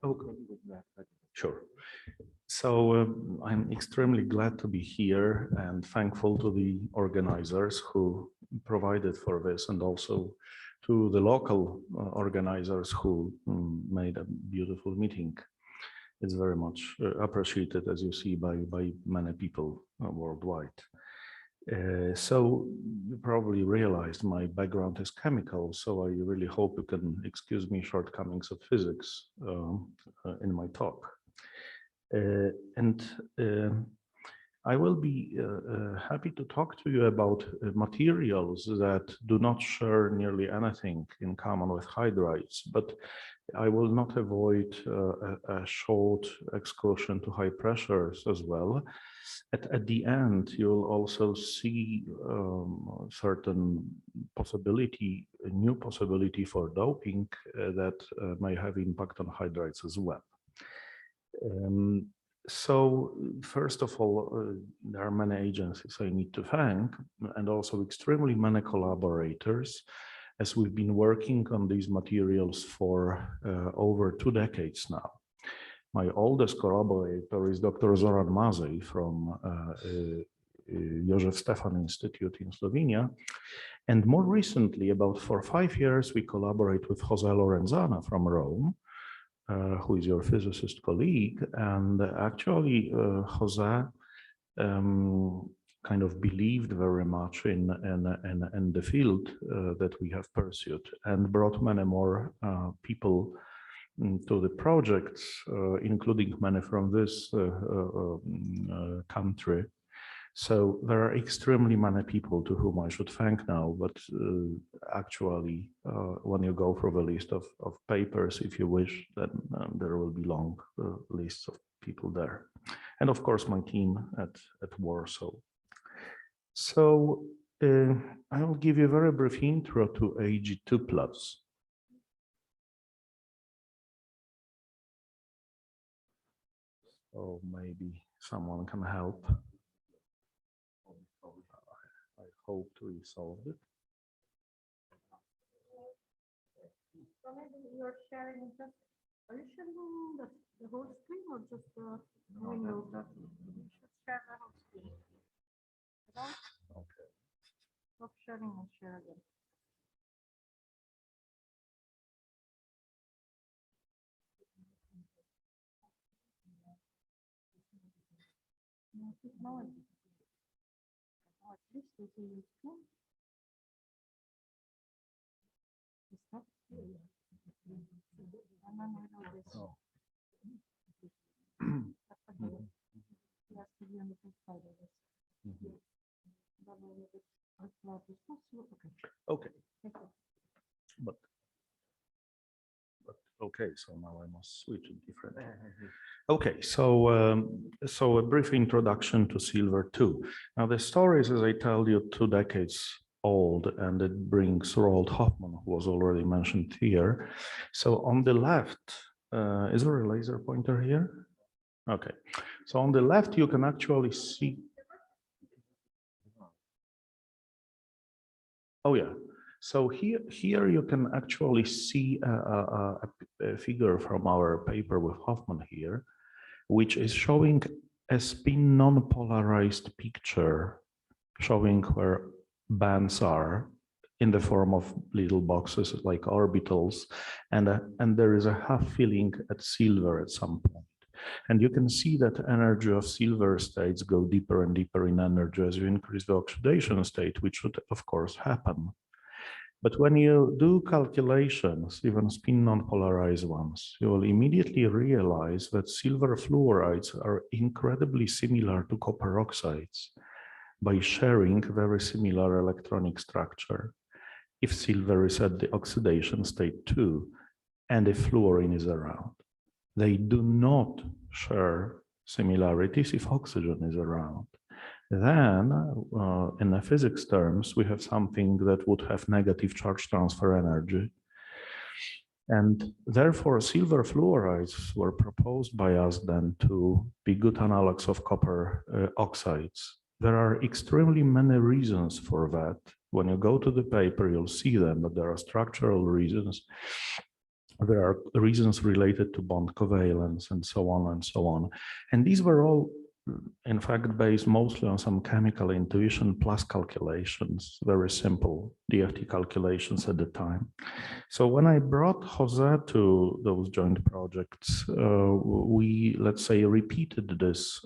Okay. Sure. So I'm extremely glad to be here and thankful to the organizers who provided for this, and also to the local organizers who made a beautiful meeting. It's very much appreciated, as you see, by many people worldwide. So you probably realized my background is chemical, so I really hope you can excuse me shortcomings of physics in my talk. I will be happy to talk to you about materials that do not share nearly anything in common with hydrides, but I will not avoid a short excursion to high pressures as well. At the end, you'll also see certain possibility, a new possibility for doping that may have impact on hydrides as well. So first of all, there are many agencies I need to thank, and also extremely many collaborators, as we've been working on these materials for over 2 decades now. My oldest collaborator is Dr. Zoran Mazej from Józef Stefan Institute in Slovenia. And more recently, about for 5 years, we collaborate with Jose Lorenzana from Rome, who is your physicist colleague. And actually, Jose kind of believed very much in the field that we have pursued, and brought many more people to the projects, including many from this country. So there are extremely many people to whom I should thank now, but actually, when you go through the list of papers, if you wish, then there will be long lists of people there. And of course, my team at Warsaw. So I will give you a very brief intro to Ag2+. So maybe someone can help. I hope to resolve it. So maybe you're sharing just, are you sharing the whole screen or just the window? You should share the whole screen. Okay. Stop sharing and share again. No, at least we see your screen. Stop. And then we do this. Oh. Yes, to be on the first side of this. Okay. But okay, so now I must switch it differently. Okay, so a brief introduction to silver 2. Now the story is, as I told you, 2 decades old, and it brings Roald Hoffmann, who was already mentioned here. So on the left, is there a laser pointer here? Okay, so on the left you can actually see. Oh yeah. So here you can actually see a figure from our paper with Hoffmann here, which is showing a spin non-polarized picture, showing where bands are in the form of little boxes like orbitals, and there is a half filling at silver at some point. And you can see that energy of silver states go deeper and deeper in energy as you increase the oxidation state, which should of course happen. But when you do calculations, even spin non-polarized ones, you will immediately realize that silver fluorides are incredibly similar to copper oxides by sharing very similar electronic structure. If silver is at the oxidation state 2 and if fluorine is around, they do not share similarities if oxygen is around. Then, in the physics terms, we have something that would have negative charge transfer energy. And therefore, silver fluorides were proposed by us then to be good analogs of copper oxides. There are extremely many reasons for that. When you go to the paper, you'll see them, but there are structural reasons. There are reasons related to bond covalence and so on and so on. And these were all, in fact, based mostly on some chemical intuition plus calculations, very simple DFT calculations at the time. So when I brought Jose to those joint projects, we, let's say, repeated this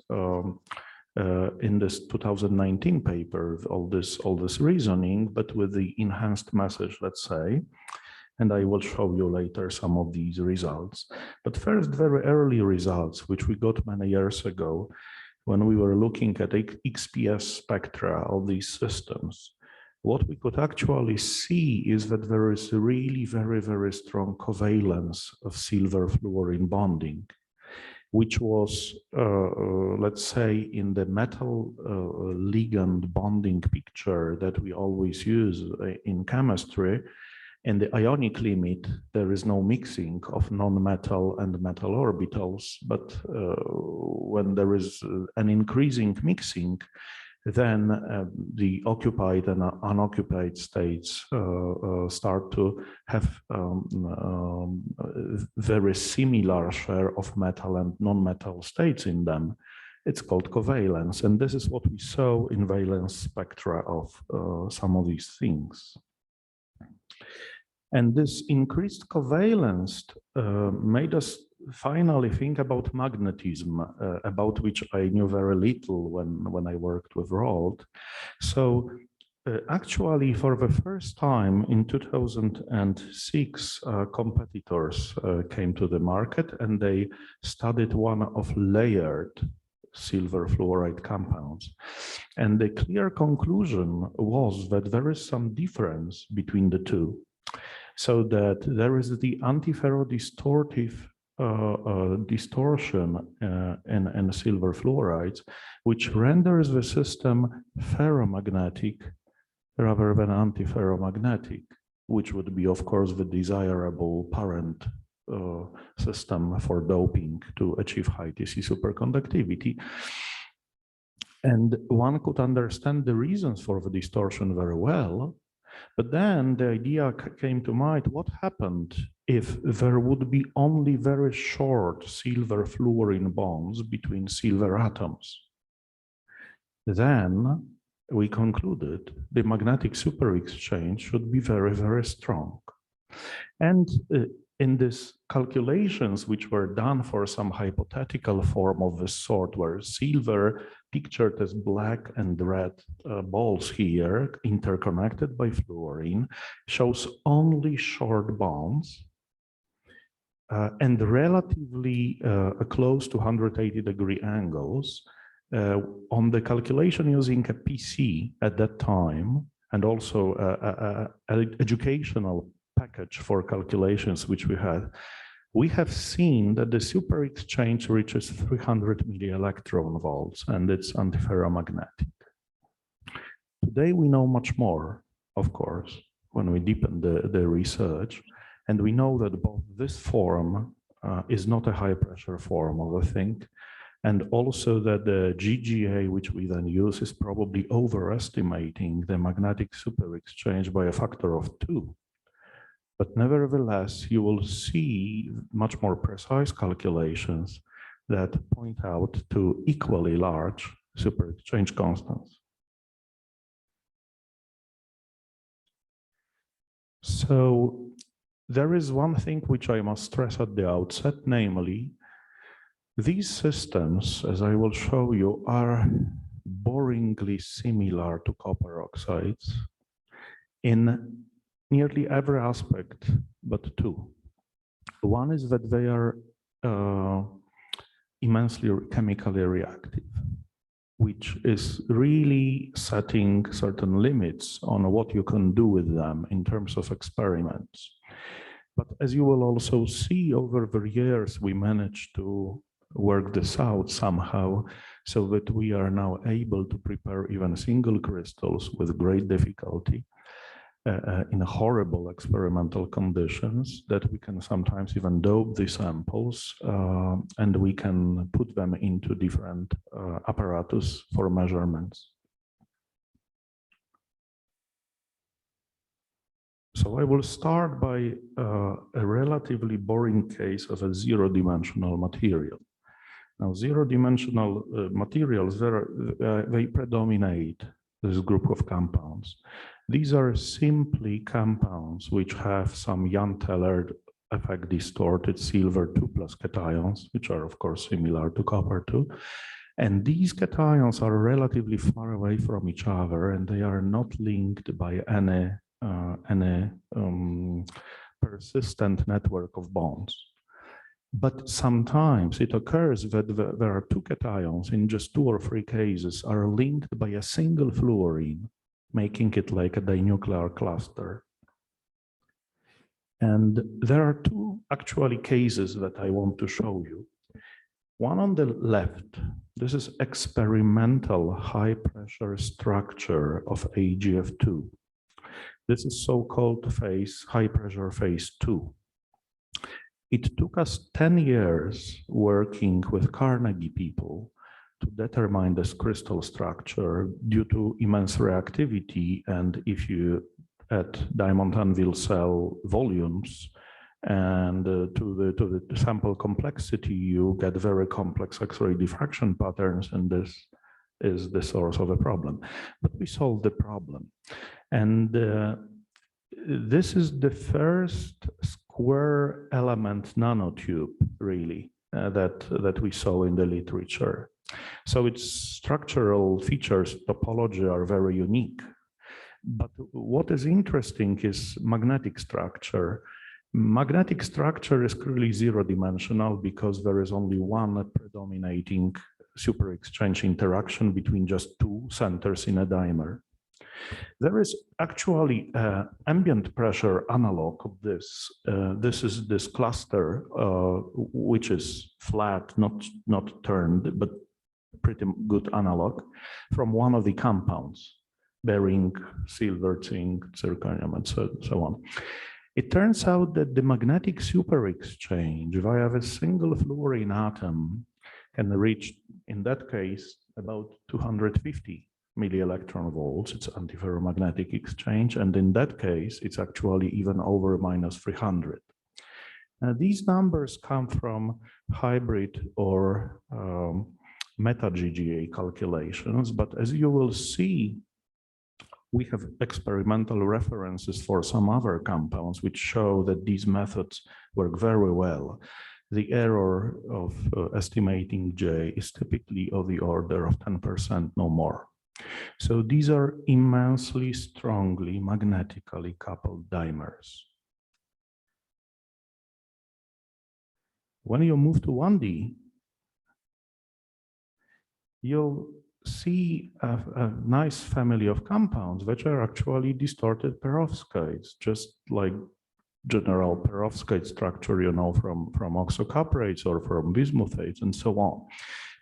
in this 2019 paper, all this reasoning, but with the enhanced message, let's say. And I will show you later some of these results. But first, very early results, which we got many years ago, when we were looking at XPS spectra of these systems. What we could actually see is that there is a really very, very strong covalence of silver-fluorine bonding, which was, let's say, in the metal ligand bonding picture that we always use in chemistry. In the ionic limit, there is no mixing of non-metal and metal orbitals, but when there is an increasing mixing, then the occupied and unoccupied states start to have very similar share of metal and non-metal states in them. It's called covalence, and this is what we saw in valence spectra of some of these things. And this increased covalence made us finally think about magnetism, about which I knew very little when I worked with Rold. So actually, for the first time in 2006, competitors came to the market and they studied one of layered silver fluoride compounds. And the clear conclusion was that there is some difference between the two. So that there is the antiferrodistortive distortion in silver fluorides, which renders the system ferromagnetic rather than antiferromagnetic, which would be, of course, the desirable parent system for doping to achieve high TC superconductivity. And one could understand the reasons for the distortion very well. But then the idea came to mind, what happened if there would be only very short silver-fluorine bonds between silver atoms? Then we concluded the magnetic superexchange should be very, very strong. And in these calculations, which were done for some hypothetical form of this sort, where silver pictured as black and red balls here, interconnected by fluorine, shows only short bonds and relatively close to 180-degree angles. On the calculation using a PC at that time, and also an educational package for calculations which we have seen that the superexchange reaches 300 millielectron volts, and it's antiferromagnetic. Today we know much more, of course, when we deepen the research, and we know that both this form is not a high pressure form of a thing, and also that the GGA, which we then use, is probably overestimating the magnetic superexchange by a factor of 2. But nevertheless, you will see much more precise calculations that point out to equally large superexchange constants. So there is one thing which I must stress at the outset, namely, these systems, as I will show you, are boringly similar to copper oxides in nearly every aspect, but two. One is that they are immensely chemically reactive, which is really setting certain limits on what you can do with them in terms of experiments. But as you will also see, over the years, we managed to work this out somehow so that we are now able to prepare even single crystals with great difficulty in horrible experimental conditions, that we can sometimes even dope the samples and we can put them into different apparatus for measurements. So I will start by a relatively boring case of a zero-dimensional material. Now, zero-dimensional materials, they predominate this group of compounds. These are simply compounds which have some Jan-Teller effect distorted silver 2+ cations, which are of course similar to copper 2. And these cations are relatively far away from each other, and they are not linked by any persistent network of bonds. But sometimes it occurs that there are two cations in just 2 or 3 cases are linked by a single fluorine, making it like a dinuclear cluster. And there are 2 actually cases that I want to show you. One on the left, this is experimental high pressure structure of AgF2. This is so-called phase, high pressure phase 2. It took us 10 years working with Carnegie people to determine this crystal structure due to immense reactivity. And if you add diamond anvil cell volumes and to the sample complexity, you get very complex X-ray diffraction patterns, and this is the source of the problem. But we solved the problem. And this is the first square element nanotube, really, that we saw in the literature. So its structural features, topology are very unique. But what is interesting is magnetic structure. Magnetic structure is clearly zero-dimensional because there is only one predominating super-exchange interaction between just 2 centers in a dimer. There is actually an ambient pressure analog of this. This is this cluster, which is flat, not turned, but pretty good analog from one of the compounds, bearing silver, zinc, zirconium, and so on. It turns out that the magnetic superexchange via a single fluorine atom can reach, in that case, about 250 milli-electron volts. It's antiferromagnetic exchange, and in that case, it's actually even over -300. These numbers come from hybrid or meta-GGA calculations, but as you will see, we have experimental references for some other compounds which show that these methods work very well. The error of estimating J is typically of the order of 10%, no more. So these are immensely strongly magnetically coupled dimers. When you move to 1D, you'll see a nice family of compounds which are actually distorted perovskites, just like general perovskite structure, you know, from oxocuprates or from bismuthates and so on.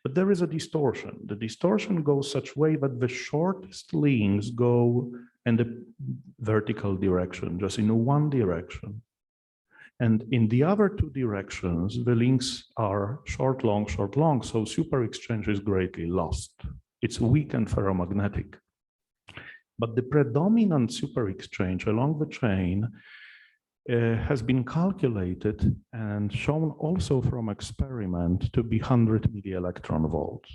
But there is a distortion. The distortion goes such way that the shortest links go in the vertical direction, just in one direction. And in the other 2 directions, the links are short, long, so super exchange is greatly lost. It's weak and ferromagnetic. But the predominant super exchange along the chain has been calculated and shown also from experiment to be 100 milli-electron volts.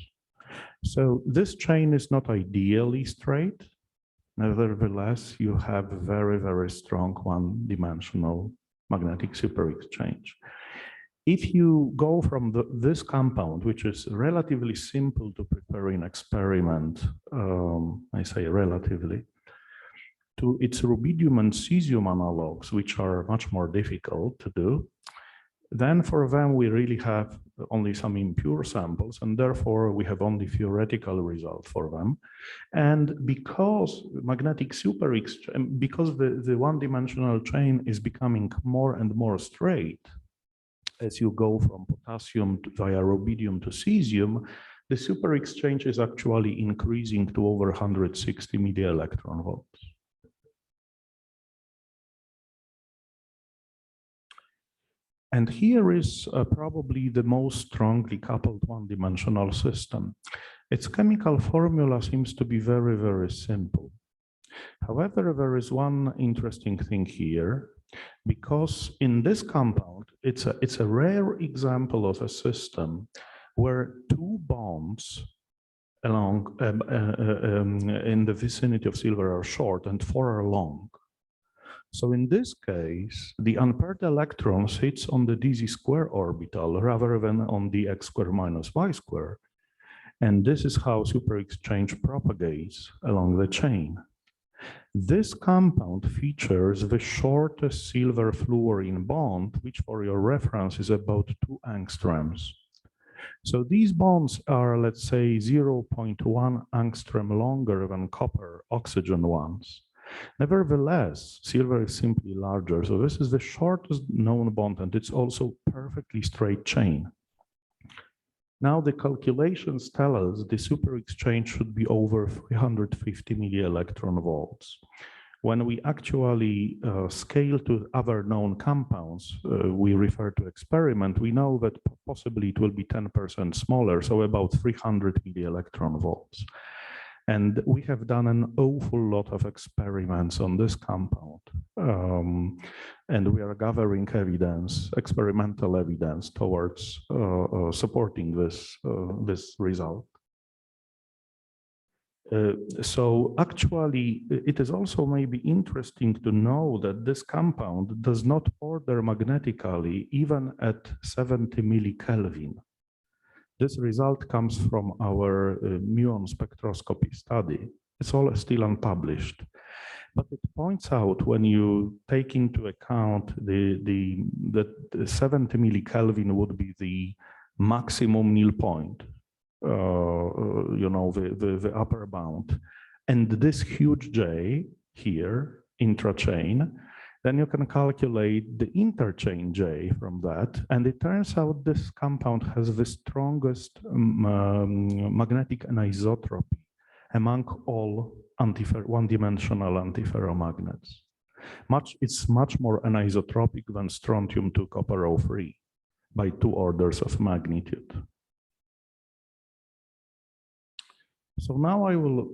So this chain is not ideally straight. Nevertheless, you have very, very strong one-dimensional magnetic super exchange. If you go from this compound, which is relatively simple to prepare in experiment, I say relatively, to its rubidium and cesium analogs, which are much more difficult to do, then for them we really have only some impure samples, and therefore we have only theoretical results for them. And because magnetic super exchange, because the one-dimensional chain is becoming more and more straight, as you go from potassium via rubidium to cesium, the super exchange is actually increasing to over 160 milli-electron volts. And here is probably the most strongly coupled one-dimensional system. Its chemical formula seems to be very, very simple. However, there is one interesting thing here, because in this compound, it's a rare example of a system where two bonds along in the vicinity of silver are short and four are long. So in this case, the unpaired electron sits on the dz square orbital rather than on the x square minus y square. And this is how superexchange propagates along the chain. This compound features the shortest silver fluorine bond, which for your reference is about 2 angstroms. So these bonds are, let's say, 0.1 angstrom longer than copper oxygen ones. Nevertheless, silver is simply larger. So this is the shortest known bond, and it's also perfectly straight chain. Now the calculations tell us the superexchange should be over 350 millielectron volts. When we actually scale to other known compounds, we refer to experiment, we know that possibly it will be 10% smaller, so about 300 millielectron volts. And we have done an awful lot of experiments on this compound. And we are gathering evidence, experimental evidence towards supporting this result. So actually, it is also maybe interesting to know that this compound does not order magnetically even at 70 millikelvin. This result comes from our muon spectroscopy study. It's all still unpublished. But it points out when you take into account that 70 millikelvin would be the maximum nil point, you know, the upper bound, and this huge J here, intrachain, then you can calculate the interchain J from that. And it turns out this compound has the strongest magnetic anisotropy among all one-dimensional antiferromagnets. It's much more anisotropic than strontium-2 copper 03 by 2 orders of magnitude. So now I will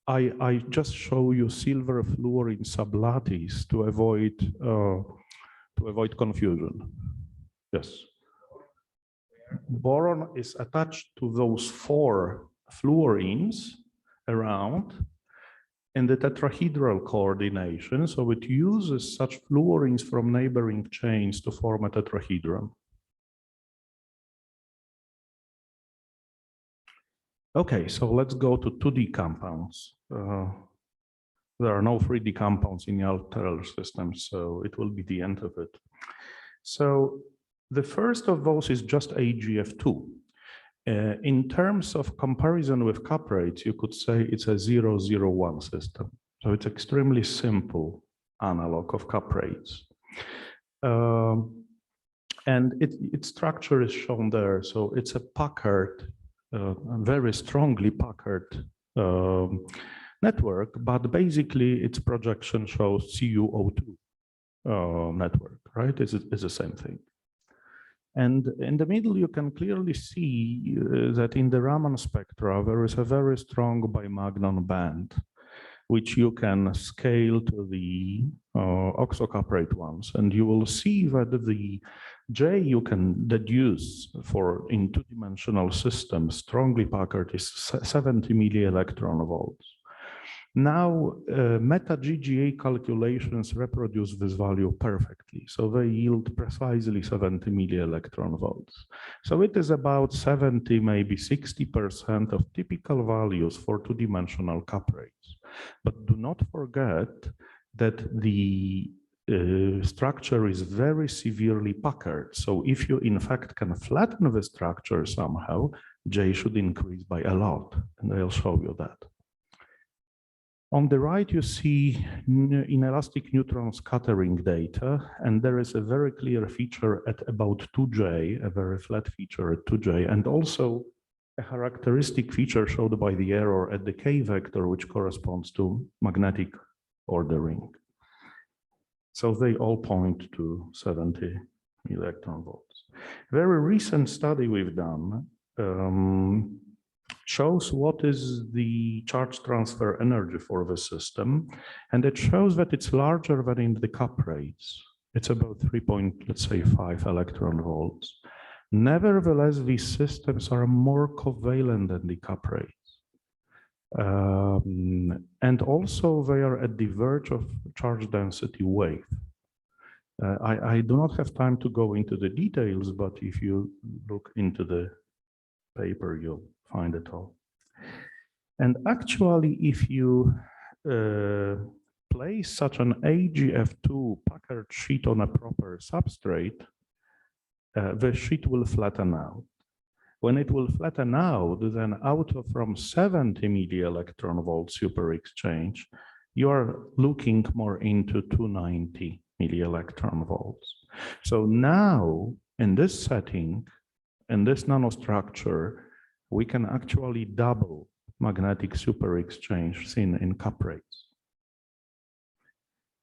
I just show you silver fluorine sublattice to avoid confusion. Yes. Boron is attached to those 4 fluorines around in the tetrahedral coordination. So it uses such fluorines from neighboring chains to form a tetrahedron. Okay, so let's go to 2D compounds. There are no 3D compounds in the alternative system, so it will be the end of it. So the first of those is just AgF2. In terms of comparison with cuprates, you could say it's a 0-0-1 system. So it's extremely simple analog of cuprates. And its structure is shown there. So it's a Packard, very strongly Packard network, but basically its projection shows CuO2 network, right? It's the same thing. And in the middle, you can clearly see that in the Raman spectra, there is a very strong bimagnon band, which you can scale to the oxocuprate ones. And you will see that the J you can deduce for in 2-dimensional systems, strongly Packard is 70 millielectron volts. Now, meta-GGA calculations reproduce this value perfectly. So they yield precisely 70 millielectron volts. So it is about 70, maybe 60% of typical values for 2-dimensional cuprates. But do not forget that the structure is very severely Packard. So if you in fact can flatten the structure somehow, J should increase by a lot. And I'll show you that. On the right, you see inelastic neutron scattering data, and there is a very clear feature at about 2J, a very flat feature at 2J, and also a characteristic feature showed by the error at the K vector, which corresponds to magnetic ordering. So they all point to 70 electron volts. Very recent study we've done shows what is the charge transfer energy for the system, and it shows that it's larger than in the cuprates. It's about 3.5 electron volts. Nevertheless, these systems are more covalent than the cuprates. And also they are at the verge of charge density wave. I do not have time to go into the details, but if you look into the paper, you'll find it all. And actually, if you place such an AGF2 Packard sheet on a proper substrate, the sheet will flatten out. When it will flatten out, then out of from 70 milli-electron volt super exchange, you are looking more into 290 milli-electron volts. So now, in this setting, in this nanostructure, we can actually double magnetic super exchange seen in cuprates.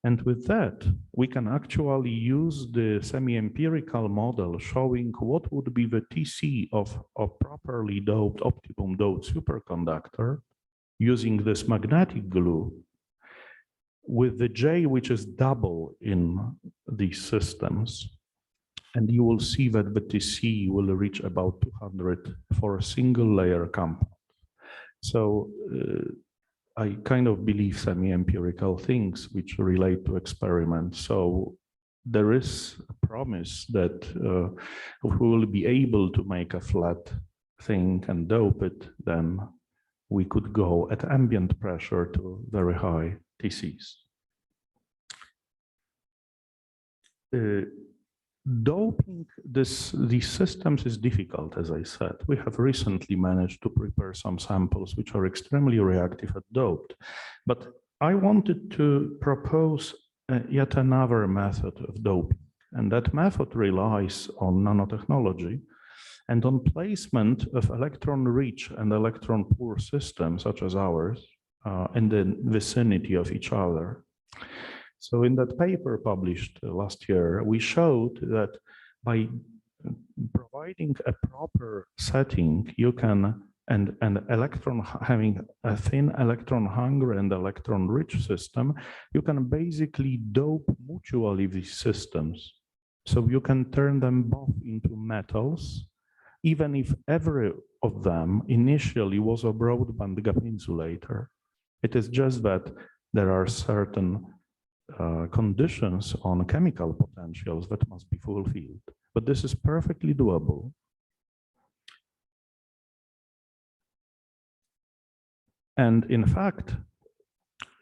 And with that, we can actually use the semi-empirical model showing what would be the TC of a properly doped, optimum doped superconductor using this magnetic glue with the J, which is double in these systems. And you will see that the TC will reach about 200 for a single layer compound. So I kind of believe semi-empirical things which relate to experiments. So there is a promise that if we will be able to make a flat thing and dope it, then we could go at ambient pressure to very high TCs. Doping these systems is difficult, as I said. We have recently managed to prepare some samples which are extremely reactive at doped. But I wanted to propose yet another method of doping. And that method relies on nanotechnology and on placement of electron-rich and electron-poor systems, such as ours, in the vicinity of each other. So in that paper published last year, we showed that by providing a proper setting, you can, and electron having a thin electron hungry and electron rich system, you can basically dope mutually these systems. So you can turn them both into metals, even if every of them initially was a broadband gap insulator. It is just that there are certain conditions on chemical potentials that must be fulfilled. But this is perfectly doable. And in fact,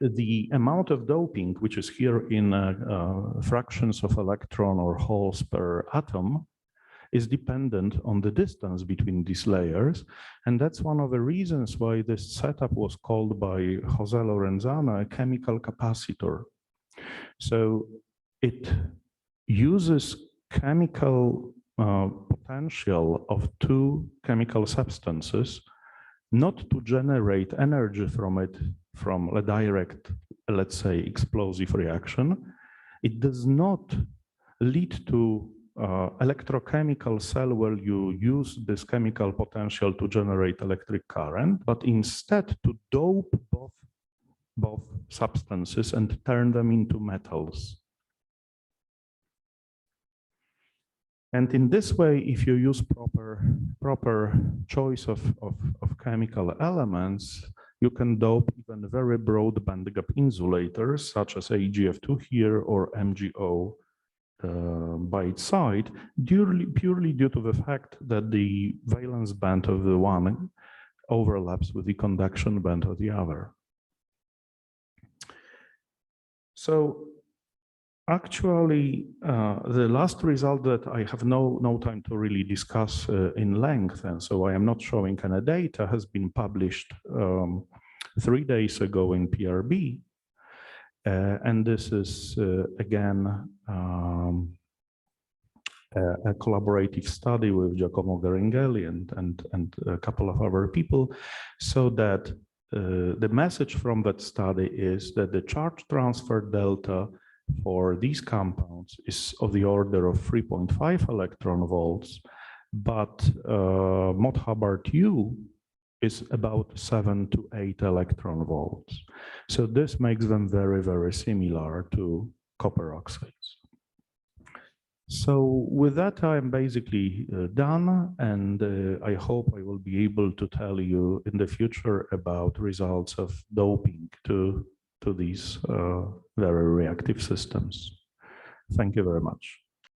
the amount of doping, which is here in fractions of electron or holes per atom, is dependent on the distance between these layers. And that's one of the reasons why this setup was called by Jose Lorenzana a chemical capacitor. So it uses chemical potential of two chemical substances, not to generate energy from it from a direct, let's say, explosive reaction. It does not lead to electrochemical cell where you use this chemical potential to generate electric current, but instead to dope both substances and turn them into metals. And in this way, if you use proper choice of chemical elements, you can dope even very broad bandgap insulators, such as AGF2 here or MgO by its side, purely due to the fact that the valence band of the one overlaps with the conduction band of the other. So actually, the last result that I have no time to really discuss in length, and so I am not showing any data, has been published 3 days ago in PRB. And this is, again, a collaborative study with Giacomo Garingelli and a couple of other people, so that the message from that study is that the charge transfer delta for these compounds is of the order of 3.5 electron volts, but Mott Hubbard U is about 7 to 8 electron volts. So this makes them very, very similar to copper oxides. So with that, I'm basically done, and I hope I will be able to tell you in the future about results of doping to these very reactive systems. Thank you very much.